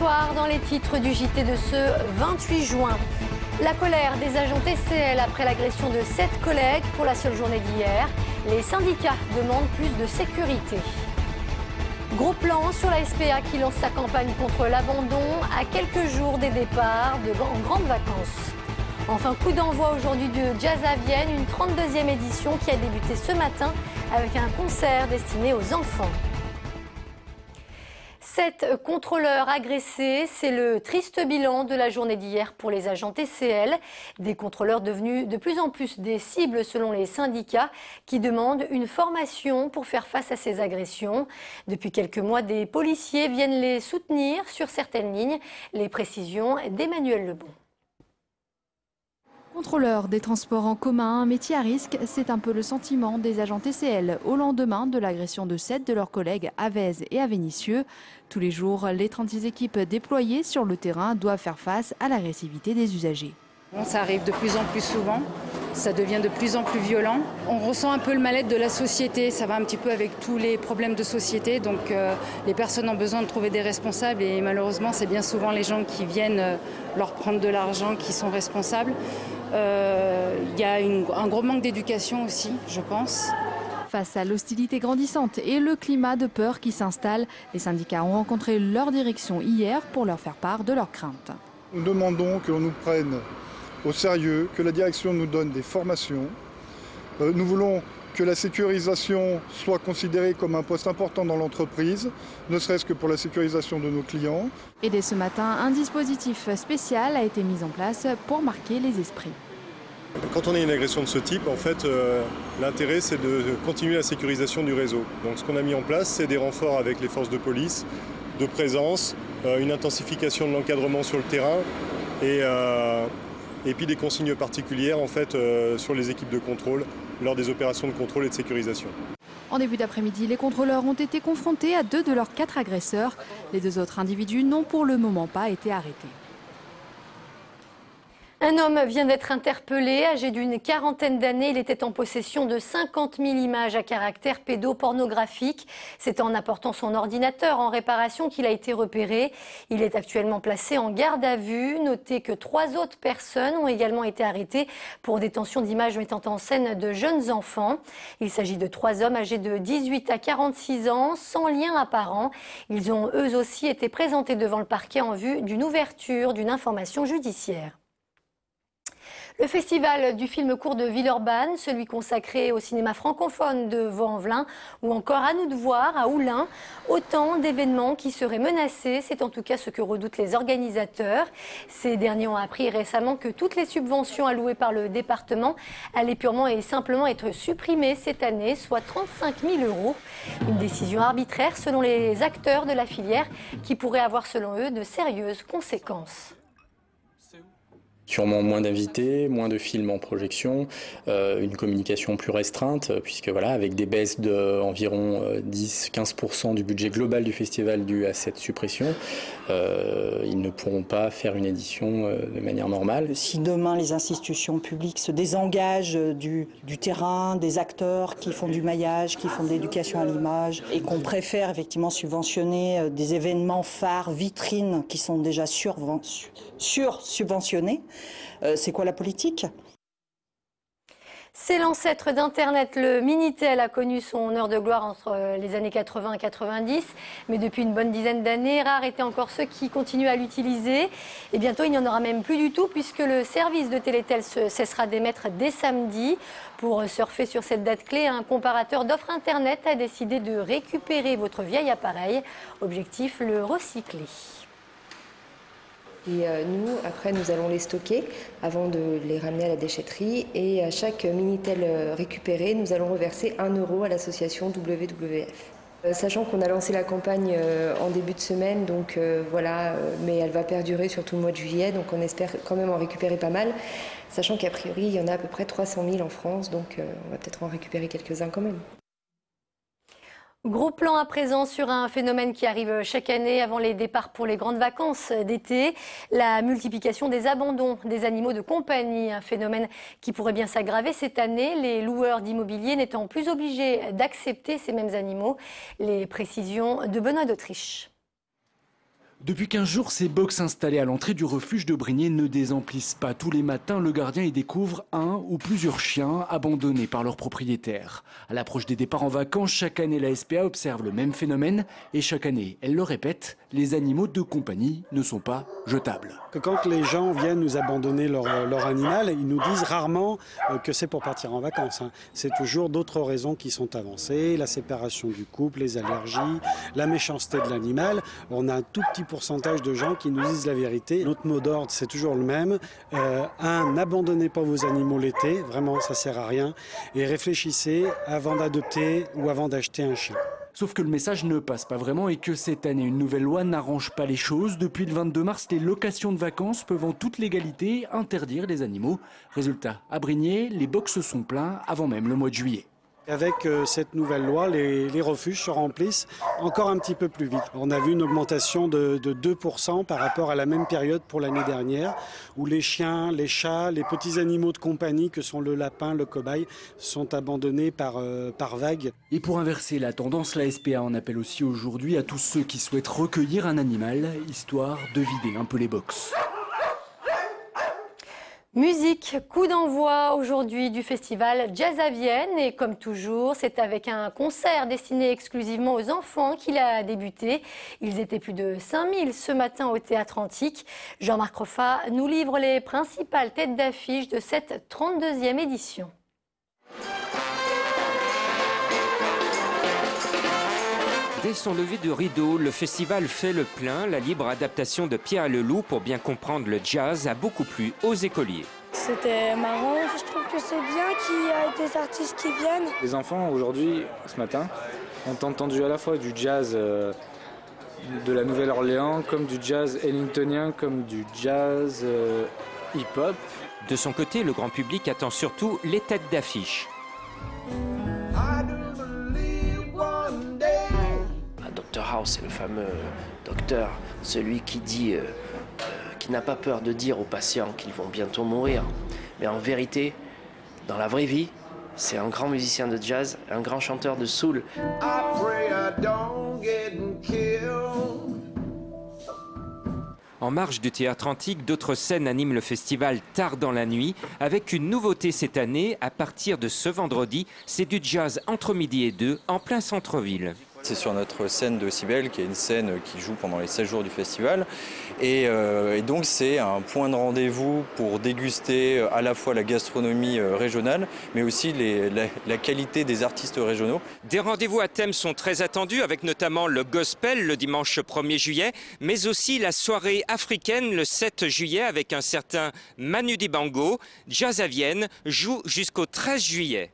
soir, dans les titres du JT de ce 28 juin, la colère des agents TCL après l'agression de 7 collègues pour la seule journée d'hier. Les syndicats demandent plus de sécurité. Gros plan sur la SPA qui lance sa campagne contre l'abandon à quelques jours des départs en grandes vacances. Enfin, coup d'envoi aujourd'hui du Jazz à Vienne, une 32e édition qui a débuté ce matin avec un concert destiné aux enfants. 7 contrôleurs agressés, c'est le triste bilan de la journée d'hier pour les agents TCL. Des contrôleurs devenus de plus en plus des cibles selon les syndicats qui demandent une formation pour faire face à ces agressions. Depuis quelques mois, des policiers viennent les soutenir sur certaines lignes. Les précisions d'Emmanuel Lebon. Contrôleur des transports en commun, un métier à risque, c'est un peu le sentiment des agents TCL au lendemain de l'agression de 7 de leurs collègues à Vèze et à Vénissieux. Tous les jours, les 36 équipes déployées sur le terrain doivent faire face à l'agressivité des usagers. Ça arrive de plus en plus souvent, ça devient de plus en plus violent. On ressent un peu le mal-être de la société, ça va un petit peu avec tous les problèmes de société. Donc les personnes ont besoin de trouver des responsables et malheureusement c'est bien souvent les gens qui viennent leur prendre de l'argent qui sont responsables. Il y a un gros manque d'éducation aussi, je pense. Face à l'hostilité grandissante et le climat de peur qui s'installe, les syndicats ont rencontré leur direction hier pour leur faire part de leurs craintes. Nous demandons que l'on nous prenne au sérieux, que la direction nous donne des formations. Nous voulons que la sécurisation soit considérée comme un poste important dans l'entreprise, ne serait-ce que pour la sécurisation de nos clients. Et dès ce matin, un dispositif spécial a été mis en place pour marquer les esprits. Quand on a une agression de ce type, en fait, l'intérêt c'est de continuer la sécurisation du réseau. Donc ce qu'on a mis en place, c'est des renforts avec les forces de police, de présence, une intensification de l'encadrement sur le terrain et puis des consignes particulières en fait, sur les équipes de contrôle lors des opérations de contrôle et de sécurisation. En début d'après-midi, les contrôleurs ont été confrontés à 2 de leurs 4 agresseurs. Les 2 autres individus n'ont pour le moment pas été arrêtés. Un homme vient d'être interpellé, âgé d'une quarantaine d'années. Il était en possession de 50 000 images à caractère pédopornographique. C'est en apportant son ordinateur en réparation qu'il a été repéré. Il est actuellement placé en garde à vue. Notez que 3 autres personnes ont également été arrêtées pour détention d'images mettant en scène de jeunes enfants. Il s'agit de 3 hommes âgés de 18 à 46 ans, sans lien apparent. Ils ont eux aussi été présentés devant le parquet en vue d'une ouverture d'une information judiciaire. Le festival du film court de Villeurbanne, celui consacré au cinéma francophone de Vaux-en-Velin ou encore À nous de voir à Oullins, autant d'événements qui seraient menacés, c'est en tout cas ce que redoutent les organisateurs. Ces derniers ont appris récemment que toutes les subventions allouées par le département allaient purement et simplement être supprimées cette année, soit 35 000 €. Une décision arbitraire selon les acteurs de la filière qui pourrait avoir selon eux de sérieuses conséquences. Sûrement moins d'invités, moins de films en projection, une communication plus restreinte, puisque voilà, avec des baisses d'environ 10-15% du budget global du festival dû à cette suppression, ils ne pourront pas faire une édition de manière normale. Si demain les institutions publiques se désengagent du terrain, des acteurs qui font du maillage, qui font de l'éducation à l'image, et qu'on préfère effectivement subventionner des événements phares, vitrines, qui sont déjà sur-subventionnés, c'est quoi la politique ? C'est l'ancêtre d'Internet, le Minitel a connu son heure de gloire entre les années 80 et 90, mais depuis une bonne dizaine d'années, rares étaient encore ceux qui continuent à l'utiliser. Et bientôt, il n'y en aura même plus du tout puisque le service de Télétel cessera d'émettre dès samedi. Pour surfer sur cette date clé, un comparateur d'offres Internet a décidé de récupérer votre vieil appareil. Objectif, le recycler. Et nous, après, nous allons les stocker avant de les ramener à la déchetterie. Et à chaque Minitel récupéré, nous allons reverser 1 € à l'association WWF. Sachant qu'on a lancé la campagne en début de semaine, donc voilà, mais elle va perdurer sur tout le mois de juillet, donc on espère quand même en récupérer pas mal. Sachant qu'a priori, il y en a à peu près 300 000 en France, donc on va peut-être en récupérer quelques-uns quand même. Gros plan à présent sur un phénomène qui arrive chaque année avant les départs pour les grandes vacances d'été, la multiplication des abandons des animaux de compagnie, un phénomène qui pourrait bien s'aggraver cette année, les loueurs d'immobilier n'étant plus obligés d'accepter ces mêmes animaux. Les précisions de Benoît d'Autriche. Depuis 15 jours, ces box installés à l'entrée du refuge de Brignais ne désemplissent pas. Tous les matins, le gardien y découvre un ou plusieurs chiens abandonnés par leurs propriétaires. À l'approche des départs en vacances, chaque année, la SPA observe le même phénomène. Et chaque année, elle le répète, les animaux de compagnie ne sont pas jetables. Quand les gens viennent nous abandonner leur animal, ils nous disent rarement que c'est pour partir en vacances. C'est toujours d'autres raisons qui sont avancées, la séparation du couple, les allergies, la méchanceté de l'animal. On a un tout petit pourcentage de gens qui nous disent la vérité. Notre mot d'ordre, c'est toujours le même. N'abandonnez pas vos animaux l'été, vraiment, ça sert à rien. Et réfléchissez avant d'adopter ou avant d'acheter un chien. Sauf que le message ne passe pas vraiment et que cette année, une nouvelle loi n'arrange pas les choses. Depuis le 22 mars, les locations de vacances peuvent en toute légalité interdire les animaux. Résultat, à Brignais, les box sont pleins avant même le mois de juillet. Avec cette nouvelle loi, les refuges se remplissent encore un petit peu plus vite. On a vu une augmentation de 2% par rapport à la même période pour l'année dernière, où les chiens, les chats, les petits animaux de compagnie que sont le lapin, le cobaye, sont abandonnés par vagues. Et pour inverser la tendance, la SPA en appelle aussi aujourd'hui à tous ceux qui souhaitent recueillir un animal, histoire de vider un peu les box. Musique, coup d'envoi aujourd'hui du festival Jazz à Vienne et comme toujours, c'est avec un concert destiné exclusivement aux enfants qu'il a débuté. Ils étaient plus de 5000 ce matin au Théâtre Antique. Jean-Marc Roffa nous livre les principales têtes d'affiche de cette 32e édition. Dès son lever de rideau, le festival fait le plein. La libre adaptation de Pierre Leloup pour bien comprendre le jazz a beaucoup plu aux écoliers. C'était marrant. Je trouve que c'est bien qu'il y ait des artistes qui viennent. Les enfants, aujourd'hui, ce matin, ont entendu à la fois du jazz de la Nouvelle-Orléans, comme du jazz ellingtonien, comme du jazz hip-hop. De son côté, le grand public attend surtout les têtes d'affiche. Dr House, c'est le fameux docteur, celui qui dit, qui n'a pas peur de dire aux patients qu'ils vont bientôt mourir. Mais en vérité, dans la vraie vie, c'est un grand musicien de jazz, un grand chanteur de soul. En marge du Théâtre Antique, d'autres scènes animent le festival tard dans la nuit, avec une nouveauté cette année. À partir de ce vendredi, c'est du jazz entre midi et 2 en plein centre-ville. C'est sur notre scène de Cybèle, qui est une scène qui joue pendant les 16 jours du festival. Et donc c'est un point de rendez-vous pour déguster à la fois la gastronomie régionale, mais aussi la qualité des artistes régionaux. Des rendez-vous à thème sont très attendus, avec notamment le gospel le dimanche 1er juillet, mais aussi la soirée africaine le 7 juillet avec un certain Manu Dibango. Jazz à Vienne joue jusqu'au 13 juillet.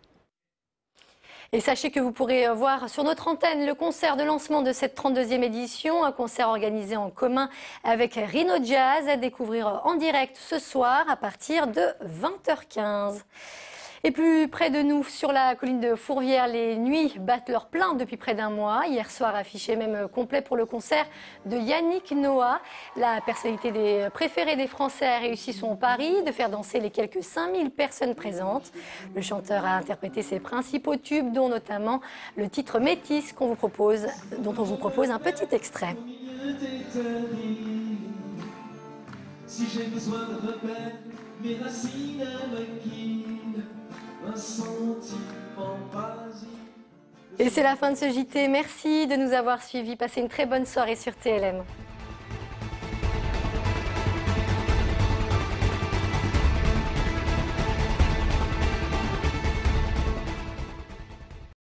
Et sachez que vous pourrez voir sur notre antenne le concert de lancement de cette 32e édition, un concert organisé en commun avec Rhino Jazz, à découvrir en direct ce soir à partir de 20h15. Et plus près de nous, sur la colline de Fourvière, les nuits battent leur plein depuis près d'un mois. Hier soir, affiché même complet pour le concert de Yannick Noah. La personnalité préférée des Français a réussi son pari de faire danser les quelques 5000 personnes présentes. Le chanteur a interprété ses principaux tubes, dont notamment le titre Métis dont on vous propose un petit extrait. Si j'ai besoin de repères, mes racines m'inquiètent. Et c'est la fin de ce JT. Merci de nous avoir suivis. Passez une très bonne soirée sur TLM.